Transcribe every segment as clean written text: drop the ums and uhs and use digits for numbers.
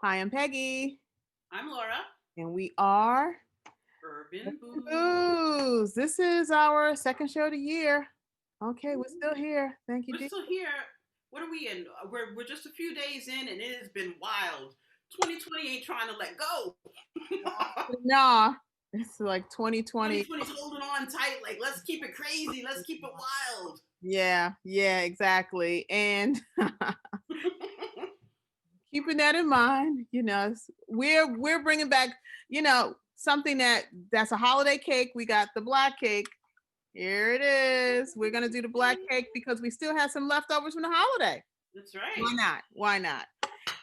Hi, I'm Peggy, I'm Laura. and we are Urban Booze. Booz. This is our second show of the year. Okay, we're still Ooh, here. Thank you, we're D. still here. What are we in? We're just a few days in, and it has been wild. 2020 ain't trying to let go. Nah, it's like 2020. 2020's holding on tight. Like, let's keep it crazy. Let's keep it wild. Yeah, exactly. And keeping that in mind, we're bringing back, something that's a holiday cake. We got the black cake. Here it is. We're gonna do the black cake because we still have some leftovers from the holiday. That's right. Why not? Why not?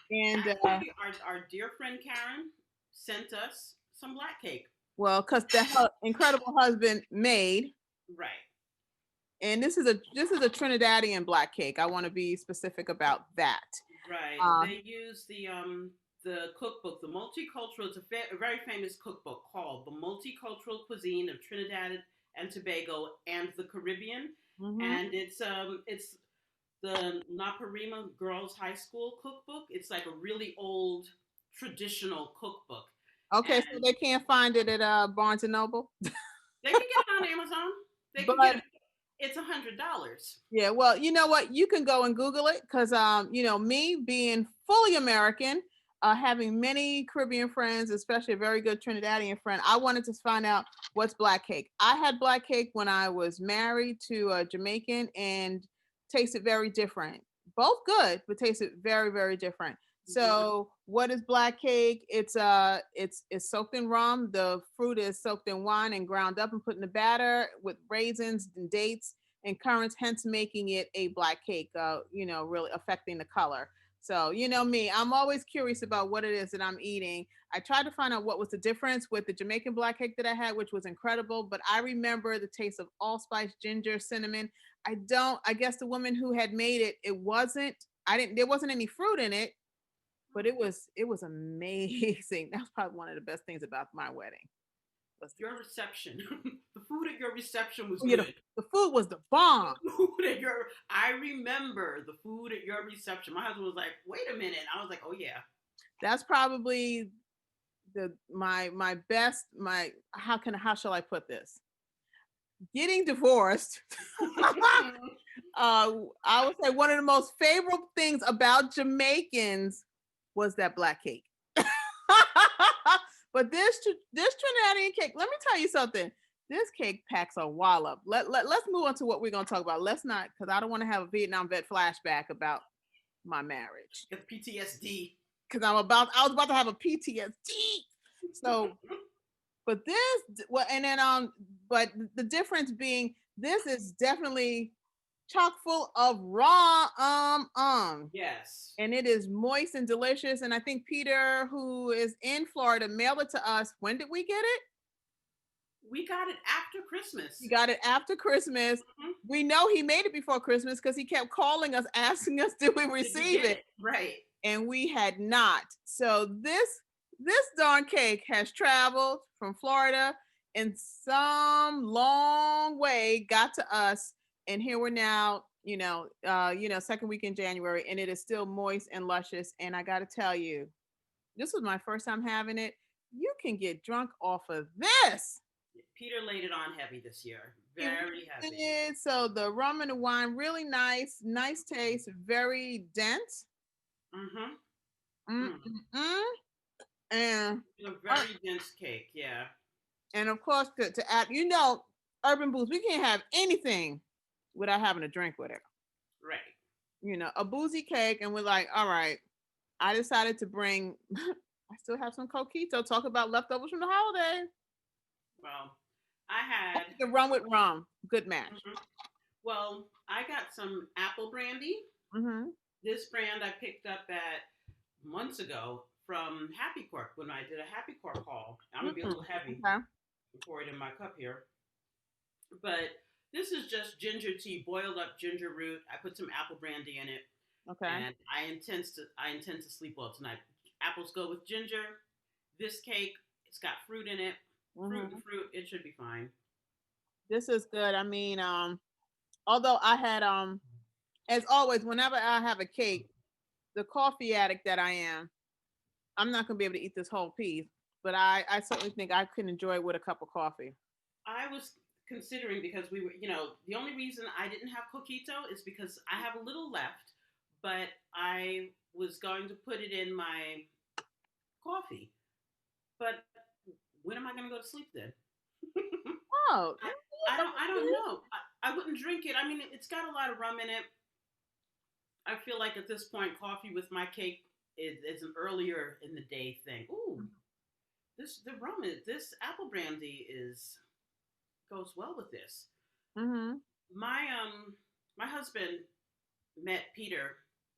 And Actually, our dear friend Karen sent us some black cake. well, because the incredible husband made, Right. and this is a Trinidadian black cake. I want to be specific about that. Right. Uh, They use the cookbook, the multicultural. It's a very famous cookbook called "The Multicultural Cuisine of Trinidad and Tobago and the Caribbean," mhm. and it's the Naparima Girls High School cookbook. It's like a really old traditional cookbook, Okay, so and they can't find it at Barnes and Noble, they can get it on Amazon. They can get but it. It's $100. yeah, well, you know what? You can go and Google it because, me being fully American, having many Caribbean friends, especially a very good Trinidadian friend, I wanted to find out what's black cake. I had black cake when I was married to a Jamaican and tasted very different. Both good, but tasted very, very different. Mm-hmm. So, what is black cake? It's soaked in rum. The fruit is soaked in wine and ground up and put in the batter with raisins and dates and currants, hence making it a black cake, really affecting the color. So, me, I'm always curious about what it is that I'm eating. I tried to find out what was the difference with the Jamaican black cake that I had, which was incredible, but I remember the taste of allspice, ginger, cinnamon. I guess the woman who had made it, there wasn't any fruit in it, but it was amazing. That was probably one of the best things about my wedding. Was Your reception, the food at your reception was oh, yeah, good. the food was the bomb. The food at your I remember the food at your reception. My husband was like, "Wait a minute." I was like, "Oh yeah." That's probably my best my how shall I put this? Getting divorced. I would say one of the most favorable things about Jamaicans was that black cake. But this Trinidadian cake, let me tell you something. This cake packs a wallop. Let's move on to what we're gonna talk about. Let's not, because I don't want to have a Vietnam vet flashback about my marriage. It's PTSD. Because I was about to have a PTSD. So but well, and then but the difference being this is definitely chock full of raw Yes. and it is moist and delicious. And I think Peter, who is in Florida, mailed it to us. When did we get it? We got it after He Christmas. got it after Christmas. Mm-hmm. We know he made it before Christmas because he kept calling us, asking us, did we Did you receive get it? it? Right. And we had not. So this darn cake has traveled from Florida in some long way, got to us, and here we're now, second week in January, and it is still moist and luscious. And I gotta tell you, this was my first time having it. You can get drunk off of this. Peter laid it on heavy this year. He really Very heavy. did. So the rum and the wine, really nice, nice taste, very dense. Mm-hmm. Mm. Mm-mm-mm. And It's a uh, very dense cake. Yeah. and of course, to add, Urban Booze, we can't have anything without having a drink with it. Right. A boozy cake, and we're like, all right. I decided to bring. I still have some coquito. Talk about leftovers from the holiday. Well, I had. The rum with rum, good match. Mhm. Well, I got some apple brandy. Mm-hmm. This brand I picked up at months ago from Happy Cork when I did a Happy Cork haul. I'm gonna be a Mm-hmm. little heavy. Okay. Pour it in my cup here. But this is just ginger tea, boiled up ginger root. I put some apple brandy in it, Okay. and I intend to sleep well tonight. Apples go with ginger. This cake, it's got fruit in it. Fruit Mm-hmm. and fruit, it should be fine. This is good. I mean, although I had as always, whenever I have a cake, the coffee addict that I am, I'm not gonna be able to eat this whole piece, but I certainly think I could enjoy it with a cup of coffee. I was considering because we were, the only reason I didn't have coquito is because I have a little left, but I was going to put it in my coffee. But when am I going to go to sleep then? Oh, I don't know. I wouldn't drink it. I mean, it's got a lot of rum in it. I feel like at this point, coffee with my cake is an earlier in the day thing. Ooh, the rum is this apple brandy is goes well with this. mm-hmm. My husband met Peter,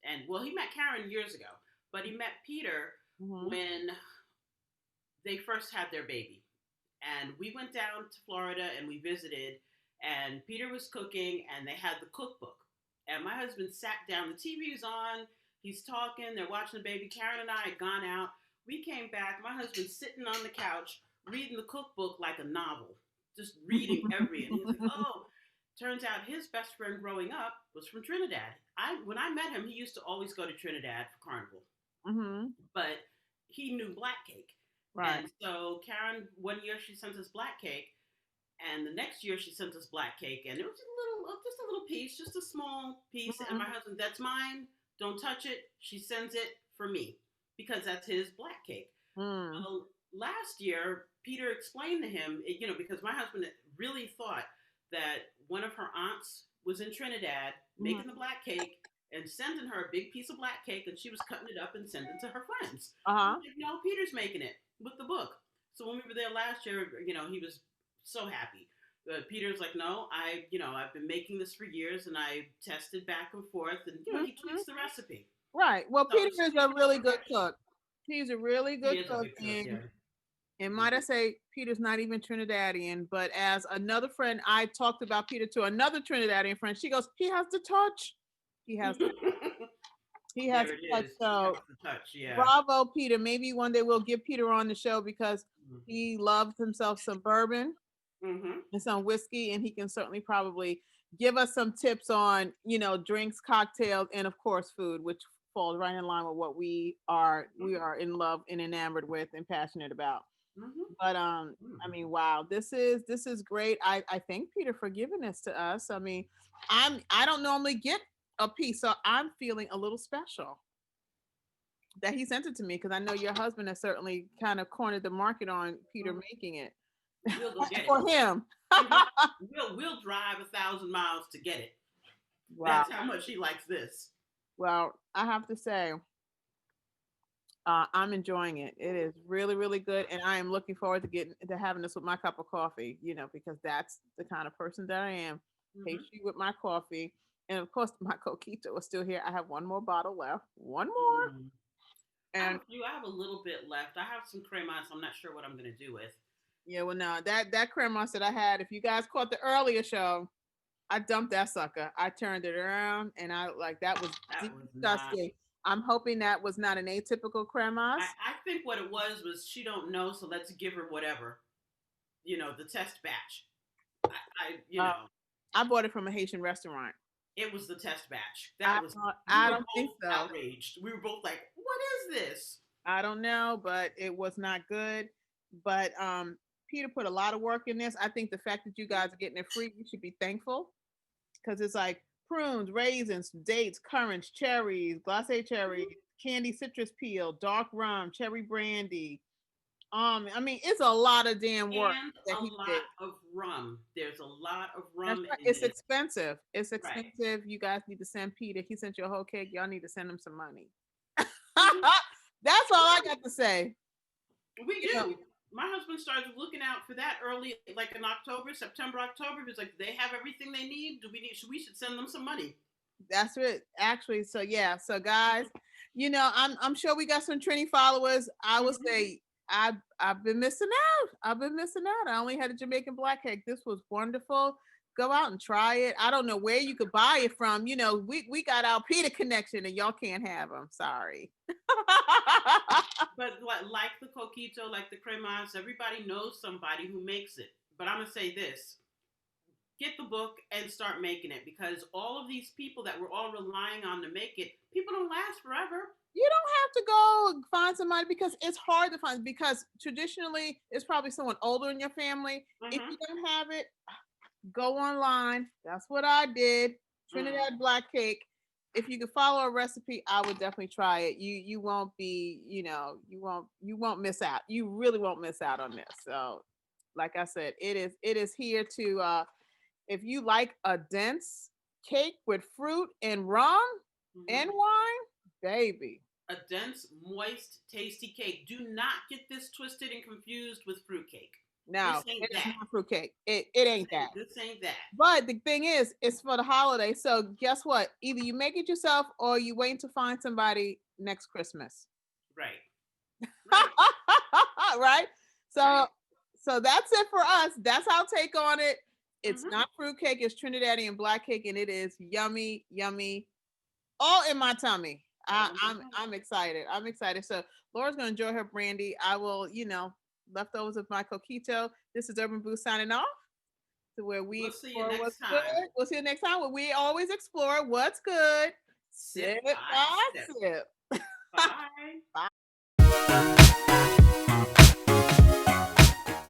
and well, he met Karen years ago, but he met Peter Mm-hmm. when they first had their baby. And we went down to Florida and we visited, and Peter was cooking, and they had the cookbook. And my husband sat down. The TV's on. He's talking. They're watching the baby. Karen and I had gone out. We came back. My husband's sitting on the couch reading the cookbook like a novel, just reading every. And he's like, "Oh, turns out his best friend growing up was from Trinidad. I when I met him, he used to always go to Trinidad for carnival, Mm-hmm. but he knew black cake. Right. And so Karen, one year she sent us black cake, and the next year she sent us black cake, and it was just a little piece, just a small piece. And Mm-hmm. my husband, that's mine. Don't touch it. She sends it for me because that's his black cake. Mm. Well, last year, Peter explained to him, because my husband really thought that one of her aunts was in Trinidad Mm-hmm. making the black cake and sending her a big piece of black cake, and she was cutting it up and sending it to her friends. And Uh-huh. he's like, no, Peter's making it with the book. So when we were there last year, he was so happy. Peter's like, no, I've been making this for years, and I tested back and forth, and he Mm-hmm. tweaks the recipe. Right. Well, So Peter it's is a keeping it really good fresh. cook. He's a really He good is a cook, good cook, yeah. and might I Mm-hmm. say, Peter's not even Trinidadian. But as another friend, I talked about Peter to another Trinidadian friend. She goes, "He has the touch. He has the he has There the it touch." is. He has So the touch. Yeah. bravo, Peter. Maybe one day we'll get Peter on the show because Mm-hmm. he loves himself some bourbon Mm-hmm. and some whiskey, and he can certainly probably give us some tips on, drinks, cocktails, and of course food, which falls right in line with what we are in love and enamored with and passionate about. Mm-hmm. But I Mm-hmm. mean, wow, this is great. I thank Peter for giving this to us. I mean, I don't normally get a piece, so I'm feeling a little special that he sent it to me because I know your husband has certainly kind of cornered the market on Peter Mm-hmm. making it We'll go get it. for him. Mm-hmm. We'll drive 1,000 miles to get it. Wow. That's how much he likes this. Well, I have to say, I'm enjoying it. It is really, really good, and I am looking forward to getting to having this with my cup of coffee. Because that's the kind of person that I am. Mm-hmm. Pastry with my coffee, and of course, my coquito is still here. I have one more bottle left, one more, Mm-hmm. I have and a few. I have a little bit left. I have some crema, so I'm not sure what I'm gonna do with. yeah, well, no, that crema that I had. If you guys caught the earlier show, I dumped that sucker. I turned it around, and I like that was That was not. disgusting. I'm hoping that was not an atypical cremas. I think what it was she don't know, so let's give her whatever. The test batch. I Uh, I bought it from a Haitian restaurant. it was the test batch. I That was don't, we I were don't think both so. outraged. We were both like, "What is this?" I don't know, but it was not good. But Peter put a lot of work in this. I think the fact that you guys are getting it free, you should be thankful because it's like prunes, raisins, dates, currants, cherries, glacé cherries, candy citrus peel, dark rum, cherry brandy. I mean, it's a lot of damn work And that a he did. lot of rum. There's a lot of That's rum right. in It's this. expensive. It's Right. expensive. You guys need to send Peter. He sent you a whole cake. Y'all need to send him some money. Hmm. That's all I got to say. We You know, do. My husband started looking out for that early, like in October, September, October. He was like, "They have everything they need. Do we need? We should send them some money." that's it. Actually, so yeah. So guys, I'm sure we got some Trini followers. I would Mm-hmm. say I've been missing out. I've been missing out. I only had a Jamaican black cake. This was wonderful. Go out and try it. I don't know where you could buy it from. We got our Peter connection and y'all can't have them. Sorry. But like the coquito, like the cremas, everybody knows somebody who makes it. But I'm gonna say this: get the book and start making it because all of these people that we're all relying on to make it, people don't last forever. You don't have to go find somebody because it's hard to find because traditionally it's probably someone older in your family. If Mm-hmm. you don't have it, go online. That's what I did. Mm. Trinidad Black Cake. If you could follow a recipe, I would definitely try it. You won't be, you won't miss out. You really won't miss out on this. So, like I said, it is here to if you like a dense cake with fruit and rum Mm-hmm. and wine, baby. A dense, moist, tasty cake. Do not get this twisted and confused with fruitcake. No, This ain't it is that. not fruitcake. It ain't that. This ain't that. But the thing is, it's for the holiday. So guess what? Either you make it yourself or you wait to find somebody next Christmas. Right. Right. Right? So Right. so that's it for us. That's our take on it. It's Mm-hmm. not fruitcake, it's Trinidadian black cake, and it is yummy, yummy, all in my tummy. All I, in my I'm tummy. I'm excited. I'm excited. So Laura's gonna enjoy her brandy. I will, leftovers of my coquito. This is Urban Boo signing off to where we We'll see you explore what's next good. time. We'll see you next time where we always explore what's good. Sip Sip by by sip. sip.